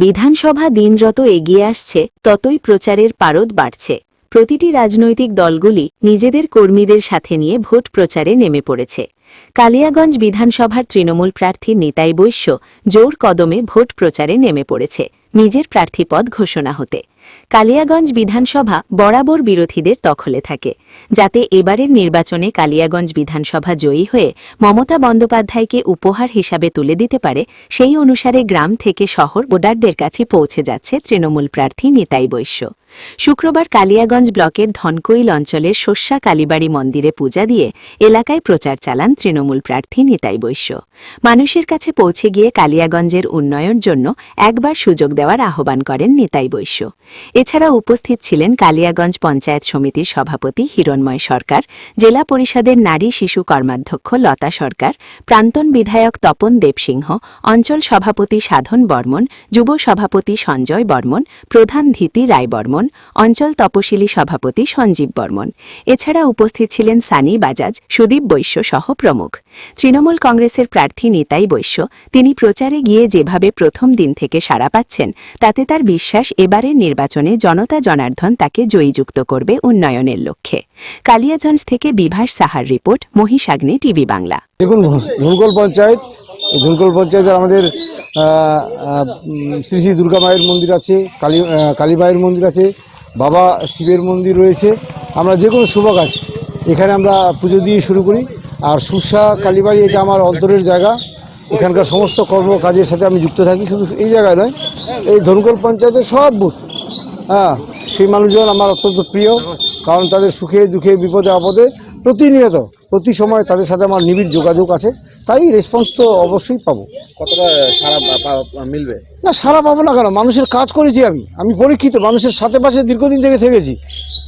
বিধানসভা দিনযত এগিয়ে আসছে ততই প্রচারের পারদ বাড়ছে। প্রতিটি রাজনৈতিক দলগুলি নিজেদের কর্মীদের সাথে নিয়ে ভোট প্রচারে নেমে পড়েছে। কালিয়াগঞ্জ বিধানসভার তৃণমূল প্রার্থী নিতাই বৈশ্য জোর কদমে ভোট প্রচারে নেমে পড়েছে নিজের প্রার্থীপদ ঘোষণা হতে। কালিয়াগঞ্জ বিধানসভা বরাবর বিরোধীদের দখলে থাকে, যাতে এবারের নির্বাচনে কালিয়াগঞ্জ বিধানসভা জয়ী হয়ে মমতা বন্দ্যোপাধ্যায়কে উপহার হিসাবে তুলে দিতে পারে, সেই অনুসারে গ্রাম থেকে শহর ভোটারদের কাছে পৌঁছে যাচ্ছে তৃণমূল প্রার্থী নিতাই বৈশ্য। শুক্রবার কালিয়াগঞ্জ ব্লকের ধনকৈল অঞ্চলের শস্যা কালীবাড়ি মন্দিরে পূজা দিয়ে এলাকায় প্রচার চালান তৃণমূল প্রার্থী নিতাই বৈশ্য। মানুষের কাছে পৌঁছে গিয়ে কালিয়াগঞ্জের উন্নয়নের জন্য একবার সুযোগ দেওয়ার আহ্বান করেন নিতাই বৈশ্য। এছাড়া উপস্থিত ছিলেন কালিয়াগঞ্জ পঞ্চায়েত সমিতির সভাপতি হিরণময় সরকার, জেলা পরিষদের নারী শিশু কর্মাধ্যক্ষ লতা সরকার, প্রাক্তন বিধায়ক তপন দেবসিংহ, অঞ্চল সভাপতি সাধন বর্মন, যুব সভাপতি সঞ্জয় বর্মন, প্রধান ধীতি রায় বর্মন, অঞ্চল তপশিলি সভাপতি সঞ্জীব বর্মন। এছাড়া উপস্থিত ছিলেন সানি বাজাজ, সুদীপ বৈশ্য সহ প্রমুখ। তৃণমূল কংগ্রেসের প্রার্থী নিতাই বৈশ্য তিনি প্রচারে গিয়ে যেভাবে প্রথম দিন থেকে সাড়া পাচ্ছেন, তাতে তার বিশ্বাস এবারের নির্বাচনে জনতা জনার্দন তাকে জয়যুক্ত করবে উন্নয়নের লক্ষ্যে। কালিয়াগঞ্জ থেকে বিভাস সাহার রিপোর্ট, মহিষাগ্নি টিভি বাংলা। দেখুন, ধনকল পঞ্চায়েতে আমাদের শ্রী শ্রী দুর্গা মায়ের মন্দির আছে, কালী মায়ের মন্দির আছে, বাবা শিবের মন্দির রয়েছে। আমরা যে কোনো শুভ কাজ এখানে আমরা পুজো দিয়ে শুরু করি। আর শস্যা কালীবাড়ি এটা আমার অন্তরের জায়গা, এখানকার সমস্ত কর্মকাজের সাথে আমি যুক্ত থাকি। শুধু এই জায়গায় নয়, এই ধনকল পঞ্চায়েতের সব বুথ, সেই মানুষজন আমার অত্যন্ত প্রিয়, কারণ তাদের সুখে দুঃখে বিপদে আপদে প্রতিনিয়ত প্রতি সময় তাদের সাথে আমার নিবিড় যোগাযোগ আছে, তাই রেসপন্স তো অবশ্যই পাবো। কতটা সারা মিলবে? না, সারা পাবো না কেন? মানুষের কাজ করেছি আমি পরীক্ষিত, মানুষের সাথে পাশে দীর্ঘদিন থেকে থেকেছি।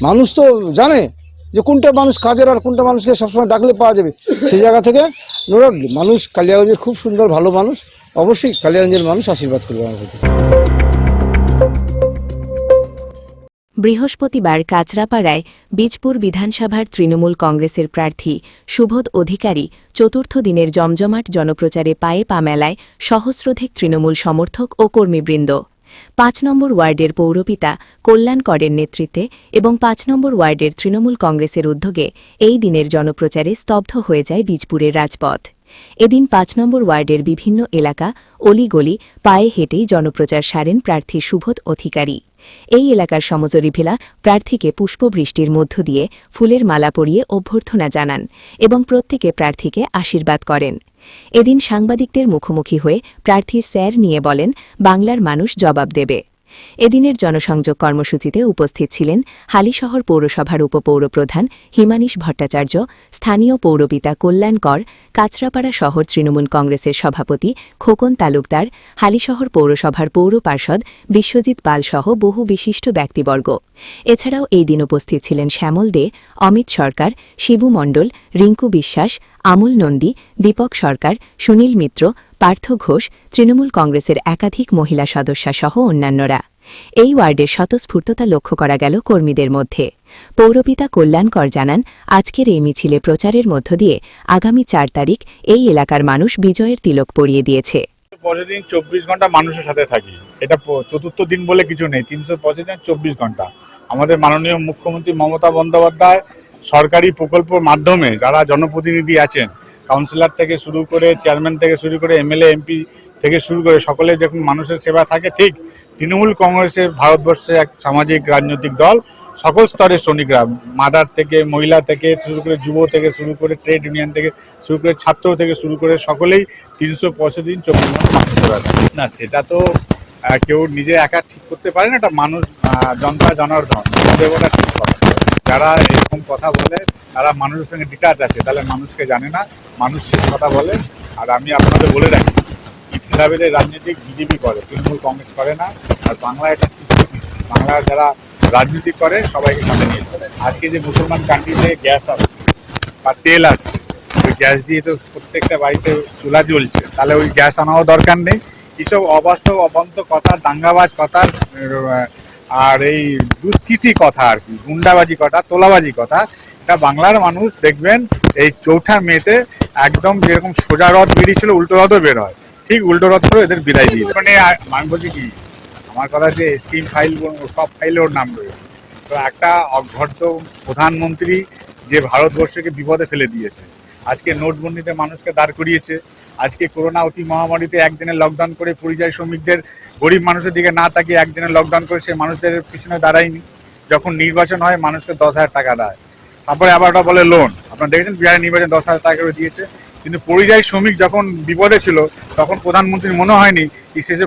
মানুষ তো জানে যে কোনটা মানুষ কাজের আর কোনটা মানুষকে সবসময় ডাকলে পাওয়া যাবে। সেই জায়গা থেকে নোরাডলি মানুষ কালিয়াগঞ্জের খুব সুন্দর ভালো মানুষ, অবশ্যই কালিয়াগঞ্জের মানুষ আশীর্বাদ করবে আমার প্রতি। বৃহস্পতিবার কাঁচরাপাড়ায় বীজপুর বিধানসভার তৃণমূল কংগ্রেসের প্রার্থী সুবোধ অধিকারী চতুর্থ দিনের জমজমাট জনপ্রচারে পায়ে পা মেলায় সহস্রাধিক তৃণমূল সমর্থক ও কর্মীবৃন্দ। ৫ নম্বর ওয়ার্ডের পৌরপিতা কল্যাণ করের নেতৃত্বে এবং ৫ নম্বর ওয়ার্ডের তৃণমূল কংগ্রেসের উদ্যোগে এই দিনের জনপ্রচারে স্তব্ধ হয়ে যায় বীজপুরের রাজপথ। এদিন ৫ নম্বর ওয়ার্ডের বিভিন্ন এলাকা অলিগলি পায়ে হেঁটেই জনপ্রচার সারেন প্রার্থী সুবোধ অধিকারী। এই এলাকার সমজরিভিলা প্রার্থীকে পুষ্পবৃষ্টির মধ্য দিয়ে ফুলের মালা পরিয়ে অভ্যর্থনা জানান এবং প্রত্যেকে প্রার্থীকে আশীর্বাদ করেন। এদিন সাংবাদিকদের মুখোমুখি হয়ে প্রার্থীর স্যার নিয়ে বলেন, বাংলার মানুষ জবাব দেবে। এদিনের জনসংযোগ কর্মসূচিতে উপস্থিত ছিলেন হালিশহর পৌরসভার উপপৌরপ্রধান হিমানীশ ভট্টাচার্য, স্থানীয় পৌরপিতা কল্যাণ কর, কাঁচরাপাড়া শহর তৃণমূল কংগ্রেসের সভাপতি খোকন তালুকদার, হালিশহর পৌরসভার পৌর পার্ষদ বিশ্বজিৎ পালসহ বহু বিশিষ্ট ব্যক্তিবর্গ। এছাড়াও এই দিন উপস্থিত ছিলেন শ্যামল দে, অমিত সরকার, শিবু মণ্ডল, রিঙ্কু বিশ্বাস, আমুল নন্দী, দীপক সরকার, সুনীল মিত্র, পার্থ ঘোষ, তৃণমূল কংগ্রেসের একাধিক মহিলা সদস্যসহ অন্যান্যরা। এই ওয়ার্ডের স্বতঃস্ফূর্ততা লক্ষ্য করা গেল কর্মীদের মধ্যে। পৌরপিতা কল্যাণ কর জানান, আজকের এই মিছিলে প্রচারের মধ্য দিয়ে আগামী ৪ তারিখ এই এলাকার মানুষ বিজয়ের তিলক পরিয়ে দিয়েছে। প্রতিদিন ২৪ ঘন্টা মানুষের সাথে থাকি, এটা চতুর্থ দিন বলে কিছু নেই, ৩২৫ দিন ২৪ ঘন্টা। আমাদের মাননীয় মুখ্যমন্ত্রী মমতা বন্দ্যোপাধ্যায় সরকারি প্রকল্পের মাধ্যমে যারা জনপ্রতিনিধি আছেন, কাউন্সিলর থেকে শুরু করে চেয়ারম্যান থেকে শুরু করে এমএলএ এমপি থেকে শুরু করে সকলে যখন মানুষের সেবা থাকে, ঠিক তৃণমূল কংগ্রেসের ভারতবর্ষে এক সামাজিক রাজনৈতিক দল সকল স্তরের শ্রমিকরা, মাদার থেকে মহিলা থেকে শুরু করে যুব থেকে শুরু করে ট্রেড ইউনিয়ন থেকে শুরু করে ছাত্র থেকে শুরু করে সকলেই ৩৬৫ দিন ২৪ ঘন্টা মানুষ সেবা থাকে। না, সেটা তো কেউ নিজে একা ঠিক করতে পারে না, এটা মানুষ জনতা জনার্দন দেবতা ঠিক করে। যারা এরকম কথা বলে তারা মানুষের সঙ্গে ডিটাচ আছে, তাহলে মানুষকে জানে না, মানুষ শেষ কথা বলে। আর আমি আপনাদের বলে রাখি, ভেদাভেদের রাজনীতি বিজেপি করে, তৃণমূল কংগ্রেস করে না। আর বাংলা এটা বাংলার যারা রাজনীতি করে সবাইকে সাথে নিয়ে চলে। আজকে যে মুসলমান কান্ট্রিতে গ্যাস আসছে বা তেল আসছে, ওই গ্যাস দিয়ে তো প্রত্যেকটা বাড়িতে চুলা জ্বলছে, তাহলে ওই গ্যাস আনাও দরকার নেই। এইসব অবাস্তব অবন্ত কথা, দাঙ্গাবাজ কথা আর এই দুষ্কৃতি কথা, আর কি গুন্ডাবাজি কথা, তোলাবাজি কথা, এটা বাংলার মানুষ দেখবেন এই ৪ঠা মেতে একদম যেরকম সোজা রথ বেরিয়েছিল উল্টো রথও বের হয়, ঠিক উল্টো রথ করে এদের বিদায় দিয়ে। মানে আমি বলছি কি, আমার কথা যে স্টিম ফাইল সব ফাইলে ওর নাম রয়েছে। তো একটা অঘট্য প্রধানমন্ত্রী যে ভারতবর্ষকে বিপদে ফেলে দিয়েছে, আজকে নোটবন্দিতে মানুষকে দাঁড় করিয়েছে, আজকে করোনা অতি মহামারীতে একদিনের লকডাউন করে পরিযায়ী শ্রমিকদের, গরিব মানুষের দিকে না তাকিয়ে একদিনের লকডাউন করে সে মানুষদের পিছনে দাঁড়ায়নি। যখন নির্বাচন হয় মানুষকে 10,000 টাকা দেয়, তারপরে আবার ওটা বলে লোন। আপনারা দেখেছেন বিহারের নির্বাচন 10,000 টাকা করে দিয়েছে, কিন্তু পরিযায়ী শ্রমিক যখন বিপদে ছিল তখন প্রধানমন্ত্রীর মনে হয়নি কি শেষে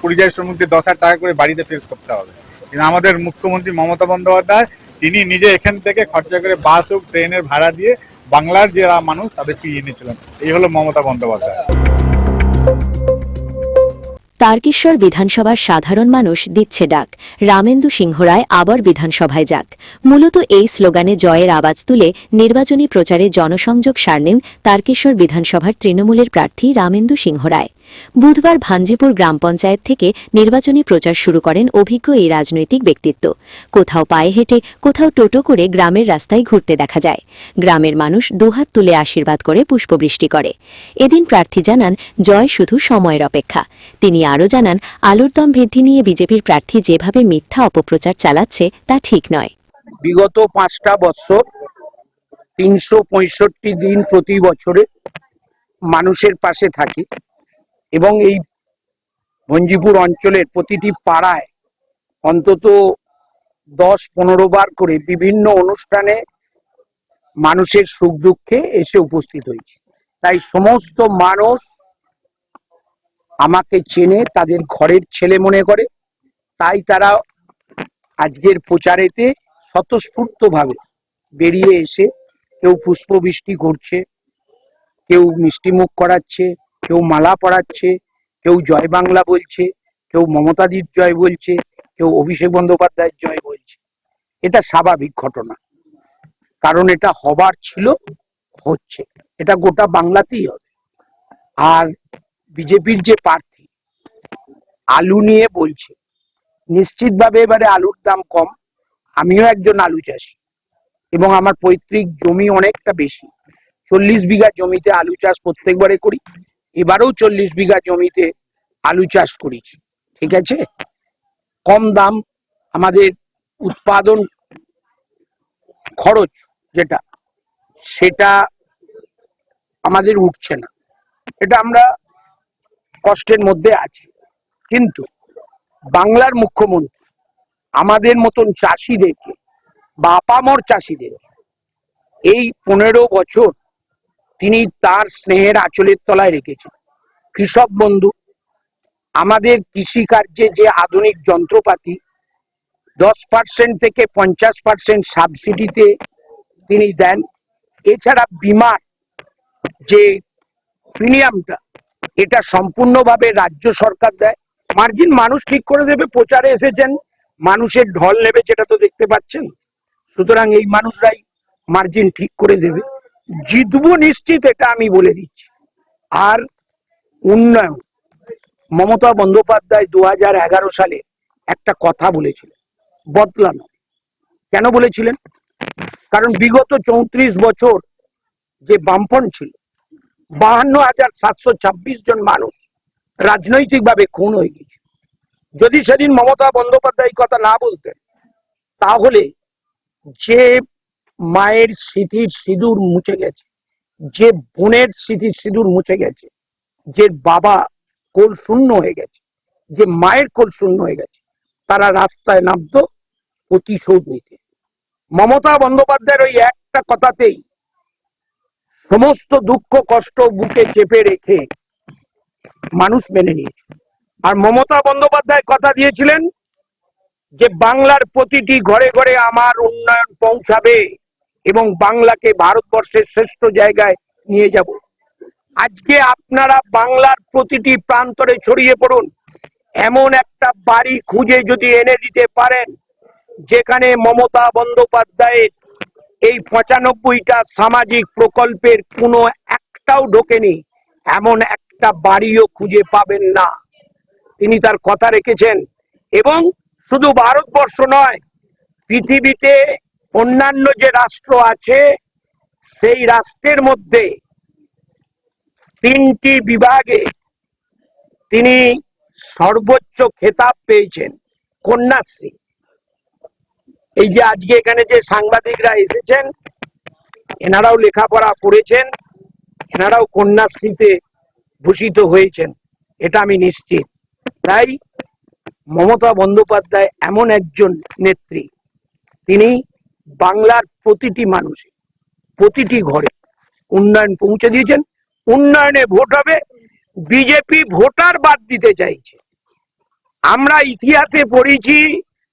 পরিযায়ী শ্রমিকদের 10,000 টাকা করে বাড়িতে ফেরত করতে হবে। কিন্তু আমাদের মুখ্যমন্ত্রী মমতা বন্দ্যোপাধ্যায় তিনি নিজে এখান থেকে খরচা করে বাস হোক ট্রেনের ভাড়া দিয়ে বাংলার যে মানুষ তাদের ফিরিয়ে এনেছিলেন। এই হলো মমতা বন্দ্যোপাধ্যায়। তারকেশ্বর বিধানসভার সাধারণ মানুষ দিচ্ছে ডাক, রামেন্দু সিংহ রায় আবার বিধানসভায় যাক। মূলত এই স্লোগানে জয়ের আওয়াজ তুলে নির্বাচনী প্রচারে জনসংযোগ সারলেন তারকেশ্বর বিধানসভার তৃণমূলের প্রার্থী রামেন্দু সিংহ রায়। বুধবার ভাঞ্জিপুর গ্রাম পঞ্চায়েত থেকে নির্বাচনী প্রচার শুরু করেন অভিজ্ঞ এই রাজনৈতিক ব্যক্তিত্ব। কোথাও পায়ে হেঁটে, কোথাও টোটো করে গ্রামের রাস্তায় ঘুরতে দেখা যায়। গ্রামের মানুষ দুহাত তুলে আশীর্বাদ করে পুষ্পবৃষ্টি করে। এদিন প্রার্থী জানান জয় শুধু সময়ের অপেক্ষা। তিনি আরও জানান আলুর দাম বৃদ্ধি নিয়ে বিজেপির প্রার্থী যেভাবে মিথ্যা অপপ্রচার চালাচ্ছে তা ঠিক নয়। বিগত 5টা বছর 365 দিন প্রতি বছরে মানুষের পাশে থাকি এবং এই ভঞ্জিপুর অঞ্চলের প্রতিটি পাড়ায় অন্তত 10-15 বার করে বিভিন্ন অনুষ্ঠানে মানুষের সুখ দুঃখে এসে উপস্থিত হয়েছে। তাই সমস্ত মানুষ আমাকে চেনে, তাদের ঘরের ছেলে মনে করে। তাই তারা আজকের প্রচারেতে স্বতঃস্ফূর্তভাবে বেরিয়ে এসে কেউ পুষ্পবৃষ্টি করছে, কেউ মিষ্টিমুখ করাচ্ছে, কেউ মালা পরাচ্ছে, কেউ জয় বাংলা বলছে, কেউ মমতাদির জয় বলছে, কেউ অভিষেক বন্দ্যোপাধ্যায়ের জয় বলছে। এটা স্বাভাবিক ঘটনা, কারণ এটা হবার ছিল, হচ্ছে। এটা গোটা বাংলাতেই হবে। আর বিজেপির যে প্রার্থী আলু নিয়ে বলছে, নিশ্চিতভাবে এবারে আলুর দাম কম। আমিও একজন আলু চাষি এবং আমার পৈতৃক জমি অনেকটা বেশি। 40 বিঘা জমিতে আলু চাষ প্রত্যেকবারে করি। এবারেও 40 বিঘা জমিতে আলু চাষ করেছি। ঠিক আছে, কম দাম, আমাদের উৎপাদন খরচ যেটা, সেটা আমাদের উঠছে না। এটা আমরা কষ্টের মধ্যে আছি। কিন্তু বাংলার মুখ্যমন্ত্রী আমাদের মতন চাষিদেরকে বা আপামর চাষিদের এই 15 বছর তিনি তার স্নেহের আঁচলের তলায় রেখেছেন। কৃষক বন্ধু, আমাদের কৃষিকার্যে যে আধুনিক যন্ত্রপাতি 10% থেকে 50% সাবসিডিতে তিনি দেন। এছাড়া বিমার যে প্রিমিয়ামটা, এটা সম্পূর্ণভাবে রাজ্য সরকার দেয়। মার্জিন মানুষ ঠিক করে দেবে। প্রচারে এসেছেন, মানুষের ঢল নেবে, যেটা তো দেখতে পাচ্ছেন। সুতরাং এই মানুষরাই মার্জিন ঠিক করে দেবে। জিতবো নিশ্চিত, এটা আমি বলে দিচ্ছি। আর উন্নয়ন, মমতা বন্দ্যোপাধ্যায় 2011 সালে একটা কথা বলেছিলেন, বদলানো। কেন বলেছিলেন? কারণ বিগত 34 বছর যে বামফ্রন্ট ছিল, 52,726 জন মানুষ রাজনৈতিকভাবে খুন হয়ে গেছে। যদি সেদিন মমতা বন্দ্যোপাধ্যায় কথা না বলতেন, তাহলে যে মায়ের স্মৃতির সিঁদুর মুছে গেছে, যে বোনের স্মৃতির সিঁদুর মুছে গেছে, যে বাবা কোল শূন্য হয়ে গেছে, যে মায়ের কোল শূন্য হয়ে গেছে, তারা রাস্তায় নামতো প্রতিশোধ নিতে। মমতা বন্দ্যোপাধ্যায়ের ওই একটা কথাতেই সমস্ত দুঃখ কষ্ট বুকে চেপে রেখে মানুষ মেনে নিয়েছে। আর মমতা বন্দ্যোপাধ্যায় কথা দিয়েছিলেন যে বাংলার প্রতিটি ঘরে ঘরে আমার উন্নয়ন পৌঁছাবে এবং বাংলাকে ভারতবর্ষের শ্রেষ্ঠ জায়গায় নিয়ে যাব। আজকে আপনারা বাংলার প্রতিটি প্রান্তরে ছড়িয়ে পড়ুন, এমন একটা বাড়ি খুঁজে যদি এনে দিতে পারেন যেখানে মমতা বন্দ্যোপাধ্যায়ের এই 95টা সামাজিক প্রকল্পের কোনো একটাও ঢোকেনি, এমন একটা বাড়িও খুঁজে পাবেন না। তিনি তার কথা রেখেছেন। এবং শুধু ভারতবর্ষ নয়, পৃথিবীতে অন্যান্য যে রাষ্ট্র আছে, সেই রাষ্ট্রের মধ্যে 3টি বিভাগে তিনি সর্বোচ্চ খেতাব পেয়েছেন কন্যাশ্রী। এই যে আজকে এখানে যে সাংবাদিকরা এসেছেন, এনারাও লেখাপড়া করেছেন, এনারাও কন্যাশ্রীতে ভূষিত হয়েছেন, এটা আমি নিশ্চিত। তাই মমতা বন্দ্যোপাধ্যায় এমন একজন নেত্রী, তিনি বাংলার প্রতিটি মানুষে, প্রতিটি ঘরে উন্নয়ন পৌঁছে দিয়েছেন। উন্নয়নে ভোট হবে, বিজেপি ভোটার বাদ দিতে চাইছে। আমরা ইতিহাসে পড়েছি,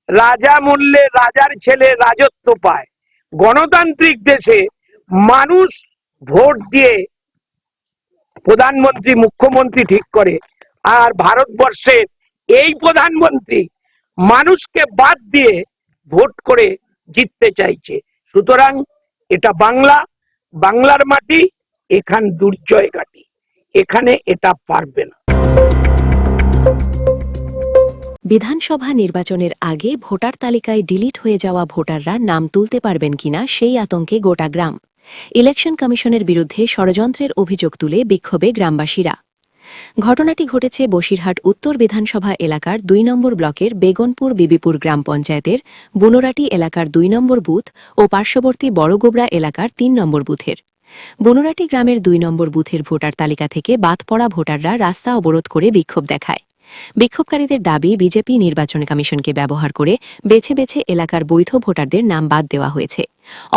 রাজা মরলে রাজার ছেলে রাজত্ব পায়। গণতান্ত্রিক দেশে মানুষ ভোট দিয়ে প্রধানমন্ত্রী মুখ্যমন্ত্রী ঠিক করে, আর ভারতবর্ষের এই প্রধানমন্ত্রী মানুষকে বাদ দিয়ে ভোট করে জিততে চাইছে। সুতরাং এটা বাংলা, বাংলার মাটি, এখান দুর্জয় ঘাটি, এখানে এটা পারবে না। বিধানসভা নির্বাচনের আগে ভোটার তালিকায় ডিলিট হয়ে যাওয়া ভোটাররা নাম তুলতে পারবেন কিনা সেই আতঙ্কে গোটা গ্রাম। ইলেকশন কমিশনের বিরুদ্ধে ষড়যন্ত্রের অভিযোগ তুলে বিক্ষোভে গ্রামবাসীরা। ঘটনাটি ঘটেছে বসিরহাট উত্তর বিধানসভা এলাকার ২ নম্বর ব্লকের বেগনপুর বিবিপুর গ্রাম পঞ্চায়েতের বুনোরাটি এলাকার ২ নম্বর বুথ ও পার্শ্ববর্তী বড়গোবরা এলাকার ৩ নম্বর বুথের। বুনোরাটি গ্রামের ২ নম্বর বুথের ভোটার তালিকা থেকে বাদ পড়া ভোটাররা রাস্তা অবরোধ করে বিক্ষোভ দেখায়। বিক্ষোভকারীদের দাবি, বিজেপি নির্বাচন কমিশনকে ব্যবহার করে বেছে বেছে এলাকার বৈধ ভোটারদের নাম বাদ দেওয়া হয়েছে।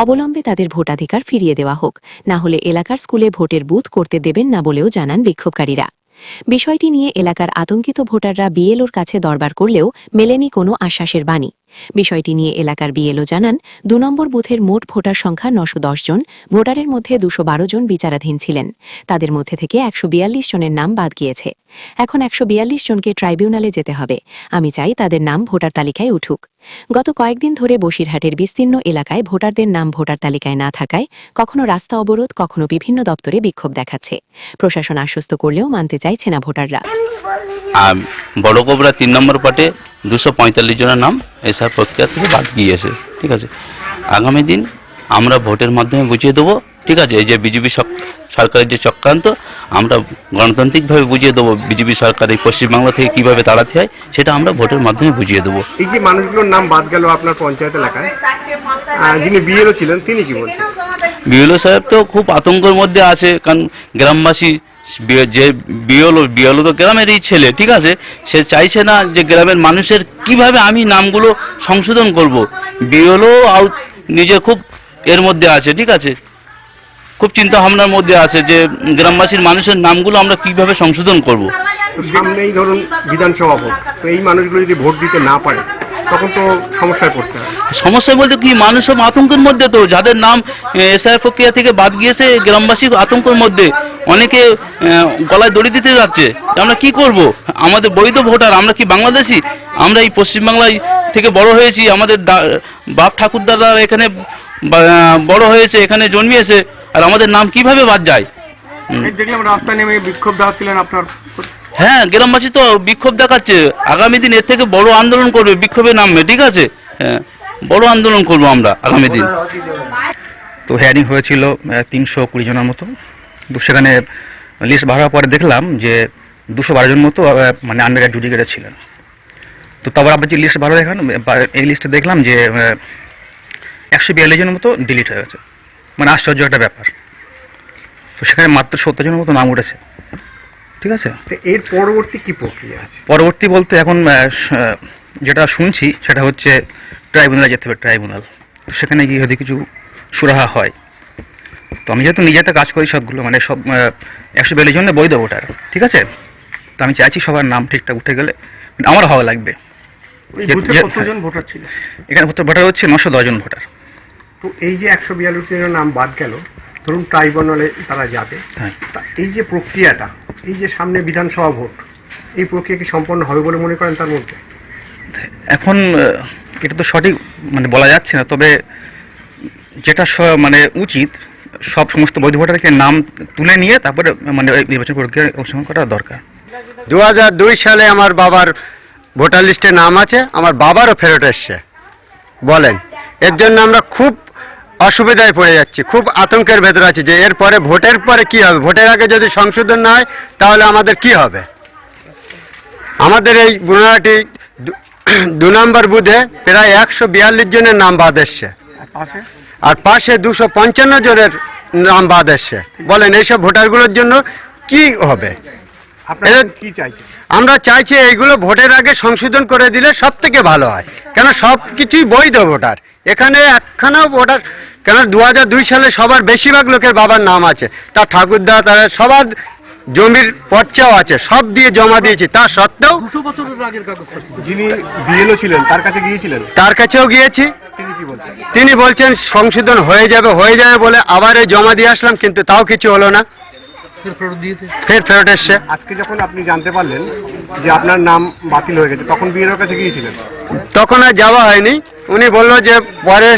অবলম্বে তাদের ভোটাধিকার ফিরিয়ে দেওয়া হোক, না হলে এলাকার স্কুলে ভোটের বুথ করতে দেবেন না বলেও জানান বিক্ষোভকারীরা। বিষয়টি নিয়ে এলাকার আতঙ্কিত ভোটাররা বিএলওর কাছে দরবার করলেও মেলেনি কোনো আশ্বাসের বাণী। বিষয়টি নিয়ে এলাকার বিএলও জানান, ২ নম্বর বুথের মোট ভোটার সংখ্যা ৯১০ জন, ভোটারের মধ্যে ২১২ জন বিচারাধীন ছিলেন। তাদের মধ্যে থেকে ১৪২ জনের নাম বাদ গিয়েছে। এখন ১৪২ জনকে ট্রাইব্যুনালে যেতে হবে। আমি চাই তাদের নাম ভোটার তালিকায় উঠুক। গত কয়েকদিন ধরে বসিরহাটের বিস্তীর্ণ এলাকায় ভোটারদের নাম ভোটার তালিকায় না থাকায় কখনো রাস্তা অবরোধ, কখনো বিভিন্ন দপ্তরে বিক্ষোভ দেখাচ্ছে। প্রশাসন আশ্বস্ত করলেও মানতে চাইছে না ভোটাররা। বড়গোবরা ৩ নম্বর পার্টে ২৪৫ জনের নাম এসআর প্রক্রিয়া থেকে বাদ গিয়েছে। ঠিক আছে, আগামী দিন আমরা ভোটের মাধ্যমে বুঝিয়ে দেবো। ঠিক আছে, এই যে বিজেপি সরকারের যে চক্রান্ত, আমরা গণতান্ত্রিকভাবে বুঝিয়ে দেবো বিজেপি সরকার এই পশ্চিমবাংলা থেকে কীভাবে তাড়াতে হয়, সেটা আমরা ভোটের মাধ্যমে বুঝিয়ে দেবো। এই যে মানুষগুলোর নাম বাদ গেল আপনার পঞ্চায়েত এলাকায়, যিনি বিএলও ছিলেন তিনি কি বলছেন? বিএলও সাহেব তো খুব আতঙ্কের মধ্যে আছে, কারণ গ্রামবাসী যে বিএলও তো গ্রামেরই ছেলে। ঠিক আছে, সে চাইছে না যে গ্রামের মানুষের কিভাবে আমি নামগুলো সংশোধন করব। বিএলও নিজে খুব এর মধ্যে আছে। ঠিক আছে, খুব চিন্তা ভাবনার মধ্যে আছে যে গ্রামবাসীর মানুষের নামগুলো আমরা কিভাবে সংশোধন করব। তো সামনেই ধরুন বিধানসভা ভোট, তো এই মানুষগুলো যদি ভোট দিতে না পারে তখন তো সমস্যায় পড়তে হয়। সমস্যা বলতে কি, মানুষ সব আতঙ্কের মধ্যে, তো যাদের নাম এসআই প্রক্রিয়া থেকে বাদ গিয়েছে গ্রামবাসী আতঙ্কের মধ্যে, অনেকে গলায় দড়ি দিতে যাচ্ছে। আমরা কি করব? আমাদের বৈধ ভোটার, আমরা কি বাংলাদেশি? আমরা এই পশ্চিমবাংলায় থেকে বড় হয়েছি, আমাদের বাপ ঠাকুরদারা এখানে বড় হয়েছে, এখানে জন্মিয়েছে, আর আমাদের নাম কিভাবে বাদ যায়? দেখলাম রাস্তায় নেমে বিক্ষোভ দেখাচ্ছিলেন আপনার। হ্যাঁ, গ্রামবাসী তো বিক্ষোভ দেখাচ্ছে। আগামী দিন এর থেকে বড় আন্দোলন করবে, বিক্ষোভে নামবে। ঠিক আছে, হ্যাঁ, বড় আন্দোলন করবো আমরা আগামী দিন। তো হেয়ারিং হয়েছিল ৩২০ জনের মতো। তো সেখানে লিস্ট বার হওয়ার পরে দেখলাম যে ২১২ জন মতো মানে আনমেরিড জুডিকেটার ছিলেন। তো তারপর আবার যে লিস্ট বার হয়ে এখন এই লিস্টে দেখলাম যে ১৪২ জনের মতো ডিলিট হয়ে গেছে। মানে আশ্চর্য একটা ব্যাপার। তো সেখানে মাত্র ৭০ জনের মতো নাম উঠেছে। ঠিক আছে, এর পরবর্তী কি প্রক্রিয়া আছে? পরবর্তী বলতে এখন যেটা শুনছি সেটা হচ্ছে ট্রাইব্যুনালে যেতে হবে। ট্রাইব্যুনাল, তো সেখানে গিয়ে যদি কিছু সুরাহা হয়। তো আমি যেহেতু নিজেতে কাজ করি সবগুলো, মানে সব ১৪২ জনের বৈধ ভোটার। ঠিক আছে, তো আমি চাইছি সবার নাম ঠিকঠাক উঠে গেলে আমার ভালো লাগবে। কতজন ভোটার ছিল এখানে? ভোটার হচ্ছে ৯১০ জন ভোটার। তো এই যে ১৪২ জনের নাম বাদ গেল, ধরুন ট্রাইব্যুনালে তারা যাবে, হ্যাঁ, এই যে প্রক্রিয়াটা, এই যে সামনে বিধানসভা ভোট, এই প্রক্রিয়া কি সম্পন্ন হবে বলে মনে করেন তার মধ্যে? এখন এটা তো সঠিক মানে বলা যাচ্ছে না, তবে যেটা মানে উচিত সমস্ত বৈধ ভোটারকে নাম তুলে নিয়ে তারপরে মানে নির্বাচন প্রক্রিয়া অংশগ্রহণ করা দরকার। ২০০২ সালে আমার বাবার ভোটার লিস্টে নাম আছে, আমার বাবারও ফেরত এসছে। বলেন, এর জন্য আমরা খুব অসুবিধায় পড়ে যাচ্ছি, খুব আতঙ্কের ভেতরে আছি যে এরপরে ভোটের পরে কি হবে। ভোটের আগে যদি সংশোধন না হয় তাহলে আমাদের কি হবে? আমাদের এই বুনাহাটি 2 নম্বর বুথে প্রায় 142 জনের নাম বাদ এসছে, আর পাশে 255 জনের নাম বাদ এসছে। বলেন এইসব ভোটারগুলোর জন্য কি হবে? কি চাইছেন? আমরা চাইছি এইগুলো ভোটের আগে সংশোধন করে দিলে সব থেকে ভালো হয়, কেন সব কিছুই বৈধ ভোটার। এখানে একখানাও ভোটার, কেন 2002 সালে সবার বেশিরভাগ লোকের বাবার নাম আছে, তার ঠাকুরদা, তার সবার জমির পর্চাও আছে, সব দিয়ে জমা দিয়েছি। তা সত্ত্বেও যিনি বিএলও ছিলেন তার কাছে গিয়েছিলেন? তার কাছেও গিয়েছি, তিনি কি বলছেন? তিনি বলছেন সংশোধন হয়ে যাবে বলে আবার এই জমা দিয়ে আসলাম, কিন্তু তাও কিছু হলো না, ফের ফেরত এসছে। আজকে যখন আপনি জানতে পারলেন যে আপনার নাম বাতিল হয়ে গেছে, তখন বিএলওর কাছে গিয়েছিলেন? তখন আর যাওয়া হয়নি। উনি বললো যে পরে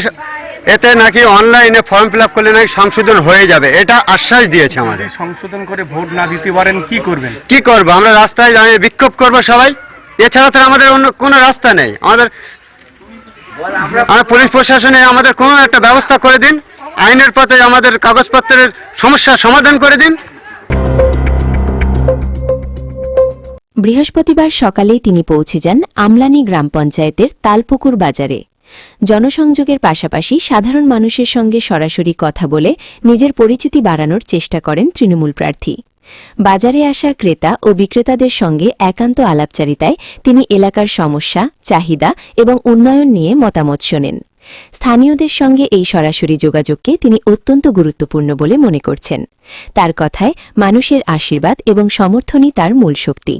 এতে নাকি অনলাইনে ফর্ম ফিল আপ করলে নাকি সংশোধন হয়ে যাবে, এটা আশ্বাস দিয়েছে আমাদের। সংশোধন করে ভোট না দিতে পারেন কি করবেন? কি করবো, আমরা রাস্তায় দাঁড়িয়ে বিক্ষোভ করবো সবাই, এছাড়া তো আমাদের অন্য কোনো রাস্তা নেই। আমাদের পুলিশ প্রশাসনে আমাদের কোনো একটা ব্যবস্থা করে দিন, আইনের পথে আমাদের কাগজপত্রের সমস্যার সমাধান করে দিন। বৃহস্পতিবার সকালেই তিনি পৌঁছে যান আমলানি গ্রাম পঞ্চায়েতের তালপুকুর বাজারে। জনসংযোগের পাশাপাশি সাধারণ মানুষের সঙ্গে সরাসরি কথা বলে নিজের পরিচিতি বাড়ানোর চেষ্টা করেন তৃণমূল প্রার্থী। বাজারে আসা ক্রেতা ও বিক্রেতাদের সঙ্গে একান্ত আলাপচারিতায় তিনি এলাকার সমস্যা, চাহিদা এবং উন্নয়ন নিয়ে মতামত শোনেন। স্থানীয়দের সঙ্গে এই সরাসরি যোগাযোগকে তিনি অত্যন্ত গুরুত্বপূর্ণ বলে মনে করছেন। তার কথায় মানুষের আশীর্বাদ এবং সমর্থনই তার মূল শক্তি।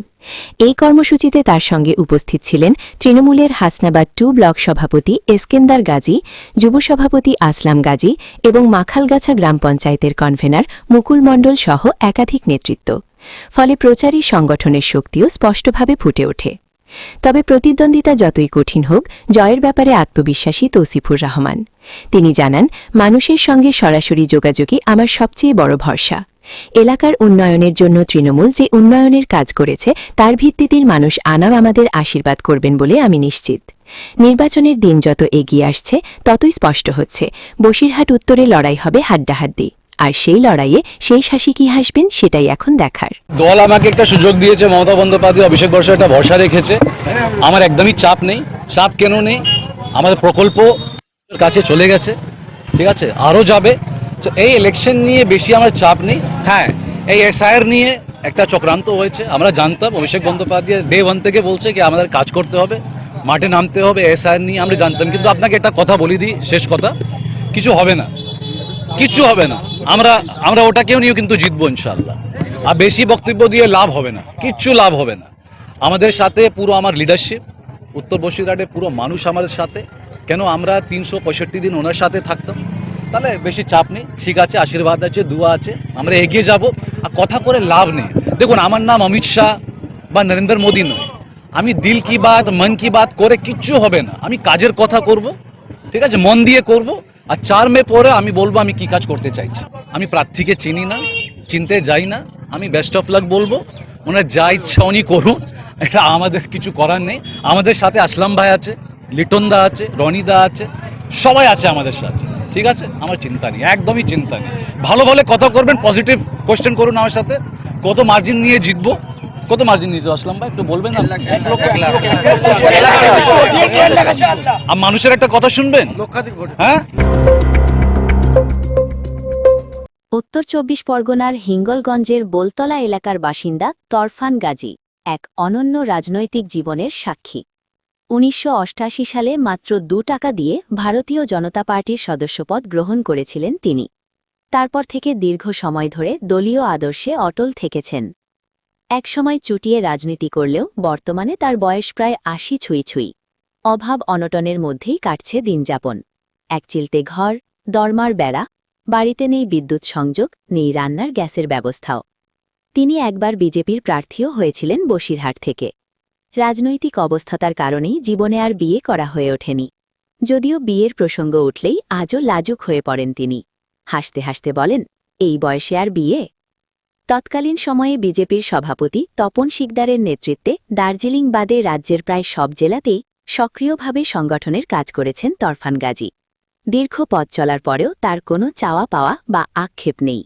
এই কর্মসূচিতে তার সঙ্গে উপস্থিত ছিলেন তৃণমূলের হাসনাবাদ 2 ব্লক সভাপতি এসকেন্দার গাজী, যুব সভাপতি আসলাম গাজী এবং মাখালগাছা গ্রাম পঞ্চায়েতের কনভেনার মুকুল মণ্ডল সহ একাধিক নেতৃত্ব। ফলে প্রচারী সংগঠনের শক্তিও স্পষ্টভাবে ফুটে ওঠে। তবে প্রতিদ্বন্দ্বিতা যতই কঠিন হোক, জয়ের ব্যাপারে আত্মবিশ্বাসী তৌসিফুর রহমান। তিনি জানান, মানুষের সঙ্গে সরাসরি যোগাযোগই আমার সবচেয়ে বড় ভরসা। এলাকার উন্নয়নের জন্য তৃণমূল যে উন্নয়নের কাজ করেছে তার ভিত্তিতে মানুষ আনাও আমাদের আশীর্বাদ করবেন বলে আমি নিশ্চিত। নির্বাচনের দিন যত এগিয়ে আসছে ততই স্পষ্ট হচ্ছে বসিরহাট উত্তরে লড়াই হবে হাড্ডাহাড্ডি, আর সেই লড়াইয়ে শেষ হাসি কি হাসবেন সেটাই এখন দেখার। দল আমাকে একটা সুযোগ দিয়েছে, মমতা বন্দ্যোপাধ্যায় অভিষেক বর্ষে একটা ভরসা রেখেছে। আমার একদমই চাপ নেই। চাপ কেন নেই? আমাদের প্রকল্প কাছে চলে গেছে, ঠিক আছে, আরও যাবে। তো এই ইলেকশন নিয়ে বেশি আমার চাপ নেই। হ্যাঁ, এই এসআইআর নিয়ে একটা চক্রান্ত হয়েছে, আমরা জানতাম। অভিষেক বন্দ্যোপাধ্যায় ডে 1 থেকে বলছে কি আমাদের কাজ করতে হবে, মাঠে নামতে হবে। এসআইআর নিয়ে আমরা জানতাম, কিন্তু আপনাকে একটা কথা বলে দিই, শেষ কথা, কিছু হবে না, কিচ্ছু হবে না। আমরা ওটাকেও নিয়েও কিন্তু জিতবো ইনশাআল্লাহ। আর বেশি বক্তব্য দিয়ে লাভ হবে না, কিচ্ছু লাভ হবে না। আমাদের সাথে পুরো আমার লিডারশিপ, উত্তর বসিরহাটে পুরো মানুষ আমাদের সাথে। কেন আমরা 365 দিন ওনার সাথে থাকতাম, তাহলে বেশি চাপ নেই। ঠিক আছে, আশীর্বাদ আছে, দোয়া আছে, আমরা এগিয়ে যাব। আর কথা করে লাভ নেই। দেখুন, আমার নাম অমিত শাহ বা নরেন্দ্র মোদী নয়। আমি দিল কি বাত, মন কি বাত করে কিচ্ছু হবে না। আমি কাজের কথা করব, ঠিক আছে, মন দিয়ে করব। আর 4 মে পরে আমি বলবো আমি কি কাজ করতে চাইছি। আমি প্রার্থীকে চিনি না, চিনতে যাই না। আমি বেস্ট অফ লাক বলবো, ওনার যা ইচ্ছা উনি করুন, এটা আমাদের কিছু করার নেই। আমাদের সাথে আসলাম ভাই আছে, লিটন দা আছে, রনিদা আছে, সবাই আছে আমাদের সাথে, ঠিক আছে। আমার চিন্তা নেই, একদমই চিন্তা নেই। ভালো ভালো কথা করবেন, পজিটিভ কোয়েশ্চেন করুন আমার সাথে। কত মার্জিন নিয়ে জিতবো, কত মার্জিন নিয়ে আসলাম ভাই একটু বলবেন? আর মানুষের একটা কথা শুনবেন, হ্যাঁ। উত্তর 24 পরগনার হিঙ্গলগঞ্জের বোলতলা এলাকার বাসিন্দা তরফান গাজী এক অনন্য রাজনৈতিক জীবনের সাক্ষী। 1988 সালে মাত্র 2 টাকা দিয়ে ভারতীয় জনতা পার্টির সদস্যপদ গ্রহণ করেছিলেন তিনি। তারপর থেকে দীর্ঘ সময় ধরে দলীয় আদর্শে অটল থেকেছেন। একসময় চুটিয়ে রাজনীতি করলেও বর্তমানে তার বয়স প্রায় 80 ছুঁই। অভাব অনটনের মধ্যেই কাটছে দিনযাপন। একচিলতে ঘর, দরমার বেড়া, বাড়িতে নেই বিদ্যুৎ সংযোগ, নেই রান্নার গ্যাসের ব্যবস্থাও। তিনি একবার বিজেপির প্রার্থীও হয়েছিলেন বসিরহাট থেকে। রাজনৈতিক অবস্থাতার কারণেই জীবনে আর বিয়ে করা হয়ে ওঠেনি। যদিও বিয়ের প্রসঙ্গ উঠলেই আজও লাজুক হয়ে পড়েন তিনি। হাসতে হাসতে বলেন, এই বয়সে আর বিয়ে? তৎকালীন সময়ে বিজেপির সভাপতি তপন শিকদারের নেতৃত্বে দার্জিলিং বাদে রাজ্যের প্রায় সব জেলাতেই সক্রিয়ভাবে সংগঠনের কাজ করেছেন তরফান গাজী। দীর্ঘ পথ চলার পরেও তার কোনো চাওয়া পাওয়া বা আক্ষেপ নেই।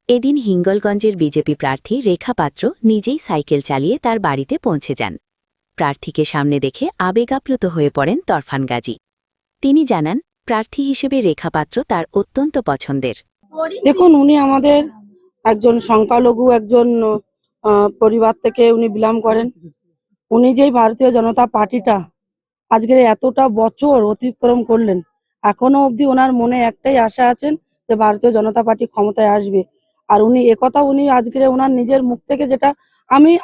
এদিন হিঙ্গলগঞ্জের বিজেপি প্রার্থী রেখা পাত্র নিজেই সাইকেল চালিয়ে তার বাড়িতে পৌঁছে যান। প্রার্থীকে সামনে দেখে আবেগাপ্লুত হয়ে পড়েন তরফান গাজী। তিনি জানান, প্রার্থী হিসেবে রেখা পাত্র তার অত্যন্ত পছন্দের। দেখুন, উনি আমাদের একজন সংখ্যালঘু একজন পরিবার থেকে উনি বিলং করেন। উনি যেই ভারতীয় জনতা পার্টিটা আজকের এতটা বছর অতিক্রম করলেন, এখনো অবধি ওনার মনে একটাই আশা আছেন যে ভারতীয় জনতা পার্টি ক্ষমতায় আসবে। আর উনি একথা উনি আজকের ওনার নিজের মুখ থেকে যেটা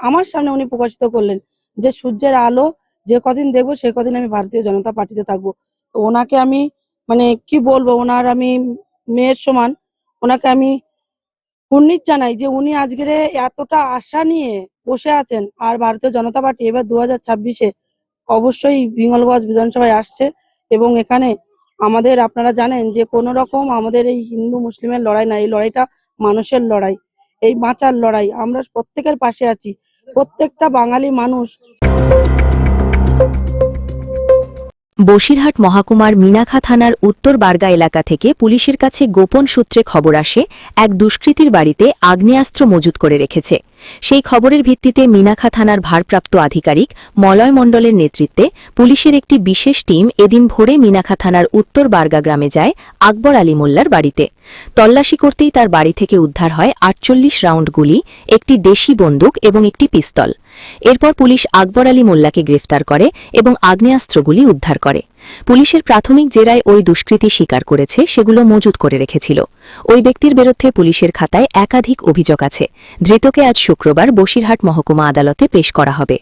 আমার সামনে উনি প্রকাশিত করলেন যে সূর্যের আলো যে কদিন দেখবো সে কদিন আমি ভারতীয় জনতা পার্টিতে থাকবো। তো ওনাকে আমি কি বলবো, ওনার আমি মেয়ের সমান ওনাকে আমি কুর্নিশ জানাই যে উনি আজকের এতটা আশা নিয়ে বসে আছেন। আর ভারতীয় জনতা পার্টি এবার 2026-এ অবশ্যই হিঙ্গলগঞ্জ বিধানসভায় আসছে এবং এখানে আমাদের আপনারা জানেন যে কোনো রকম আমাদের এই হিন্দু মুসলিমের লড়াই না, এই লড়াইটা মানুষের লড়াই, এই বাঁচার লড়াই। আমরা প্রত্যেকের পাশে আছি, প্রত্যেকটা বাঙালি মানুষ। বসিরহাট মহকুমার মিনাখা থানার উত্তর বারগা এলাকা থেকে পুলিশের কাছে গোপন সূত্রে খবর আসে এক দুষ্কৃতীর বাড়িতে আগ্নেয়াস্ত্র মজুত করে রেখেছে। সেই খবরের ভিত্তিতে মিনাখা থানার ভারপ্রাপ্ত আধিকারিক মলয় মণ্ডলের নেতৃত্বে পুলিশের একটি বিশেষ টিম এদিন ভোরে মিনাখা থানার উত্তর বারগা গ্রামে যায় আকবর আলী মোল্লার বাড়িতে। তল্লাশি করতেই তার বাড়ি থেকে উদ্ধার হয় 48 রাউন্ড গুলি, একটি দেশি বন্দুক এবং একটি পিস্তল। এরপর পুলিশ আকবর আলী মোল্লাকে গ্রেফতার করে এবং আগ্নেয়াস্ত্রগুলি উদ্ধার করে। পুলিশের প্রাথমিক জেরায় ওই দুষ্কৃতী স্বীকার করেছে সেগুলো মজুত করে রেখেছিল। ওই ব্যক্তির বিরুদ্ধে পুলিশের খাতায় একাধিক অভিযোগ আছে। ধৃতকে আজ শুক্রবার বসিরহাট মহকুমা আদালতে পেশ করা হবে।